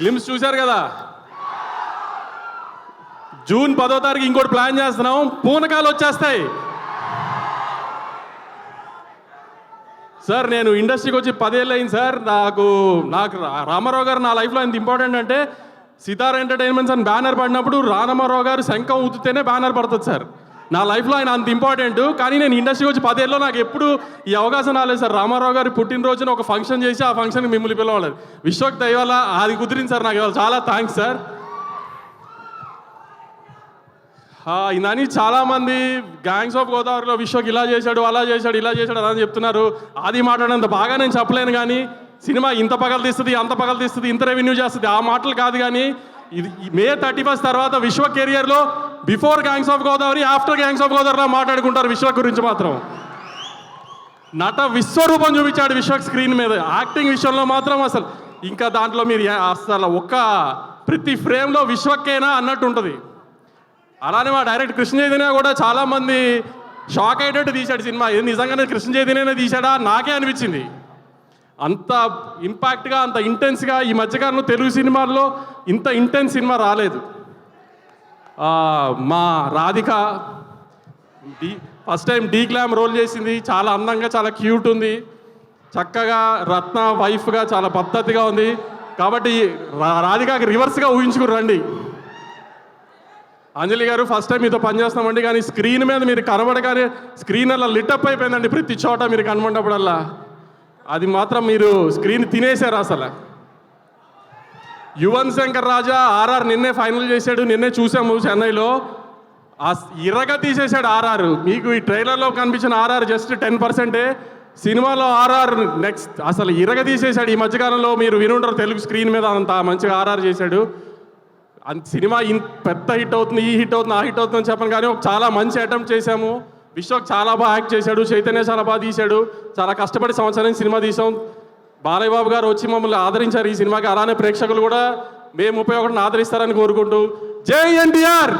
Glimpse చూశారు కదా. June 10వ తారీఖు ఇంకోటి ప్లాన్ చేస్తున్నాం, పూనకాలు వచ్చేస్తాయి. సార్ నేను ఇండస్ట్రీకి వచ్చి 10 ఏళ్ళు అయింది సార్. నాకు రామారావు గారు నా లైఫ్లో ఎంత ఇంపార్టెంట్ అంటే, సితార్ ఎంటర్టైన్మెంట్స్ అని బ్యానర్ పడినప్పుడు రామారావు గారు శంఖం ఊతితేనే బ్యానర్ పడుతుంది సార్. నా లైఫ్లో ఆయన అంత ఇంపార్టెంట్. కానీ నేను ఇండస్ట్రీకి వచ్చి 10 ఏళ్ళలో నాకు ఎప్పుడు ఈ అవకాశం రాలేదు సార్. రామారావు గారి పుట్టినరోజున ఒక ఫంక్షన్ చేసి ఆ ఫంక్షన్కి మిమ్మల్ని పిలవలేదు. విశ్వక్ దయవల్ల అది కుదిరింది సార్. నాకు ఇవాళ చాలా థ్యాంక్స్ సార్. ఇందని చాలామంది గ్యాంగ్స్ ఆఫ్ గోదావరిలో విశ్వక్ ఇలా చేశాడు, అలా చేశాడు, ఇలా చేశాడు అలా చెప్తున్నారు. అది మాట్లాడినంత బాగా నేను చెప్పలేను. కానీ సినిమా ఇంత పగలు తీస్తుంది, అంత పగలు తీస్తుంది, ఇంత రెవెన్యూ చేస్తుంది, ఆ మాటలు కాదు. కానీ ఇది May 31 తర్వాత విశ్వ కెరియర్లో before gangs of Godavari, after gangs of గోదావరిలో మాట్లాడుకుంటారు విశ్వ గురించి. మాత్రం నట విశ్వరూపం చూపించాడు విశ్వక్ స్క్రీన్ మీద. యాక్టింగ్ విషయంలో మాత్రం అసలు ఇంకా దాంట్లో మీరు అసలు ఒక్క ప్రతి ఫ్రేమ్లో విశ్వక్కేనా అన్నట్టు ఉంటుంది. అలానే మా డైరెక్టర్ కృష్ణ చైతన్య కూడా చాలామంది షాక్ అయ్యేటట్టు తీశాడు సినిమా. ఇది నిజంగానే కృష్ణ చైతన్యనే తీశాడా నాకే అనిపించింది. అంత ఇంపాక్ట్గా, అంత ఇంటెన్స్గా ఈ మధ్యకాలంలో తెలుగు సినిమాల్లో ఇంత ఇంటెన్స్ సినిమా రాలేదు. మా Radhika first time de glam role చేసింది. చాలా అందంగా, చాలా క్యూట్ ఉంది. చక్కగా రత్న వైఫ్గా చాలా పద్ధతిగా ఉంది. కాబట్టి రాధికకి రివర్స్గా ఊహించుకుని అంజలి గారు ఫస్ట్ టైం మీతో పనిచేస్తామండి. కానీ స్క్రీన్ మీద మీరు కనబడగానే స్క్రీన్ అలా లిటప్ అయిపోయిందండి. ప్రతి చోట మీరు కనబడినప్పుడల్లా అది మాత్రం మీరు స్క్రీన్ తినేశారు అసలు. యువన్ శంకర్ రాజా ఆర్ఆర్ నిన్నే ఫైనల్ చేశాడు. నిన్నే చూసాము చెన్నైలో. ఇరగ తీసేశాడు ఆర్ఆర్. మీకు ఈ ట్రైలర్లో కనిపించిన ఆర్ఆర్ జస్ట్ 10%. సినిమాలో ఆర్ఆర్ నెక్స్ట్ అసలు ఇరగ తీసేశాడు. ఈ మధ్యకాలంలో మీరు వినుంటారు తెలుగు స్క్రీన్ మీద అంత మంచిగా ఆర్ఆర్ చేశాడు. సినిమా పెద్ద హిట్ అవుతుంది, ఈ హిట్ అవుతుంది, ఆ హిట్ అవుతుందని చెప్పను. కానీ చాలా మంచి అటెంప్ట్ చేశాము. విశ్వక్ చాలా బాగా యాక్ట్ చేశాడు. చైతన్య చాలా బాగా తీశాడు. చాలా కష్టపడి సంవత్సరం సినిమా తీసాం. బాలయ్య బాబు గారు వచ్చి మమ్మల్ని ఆదరించారు ఈ సినిమాకి. అలానే ప్రేక్షకులు కూడా May 31ని ఆదరిస్తారని కోరుకుంటూ జై ఎన్టీఆర్.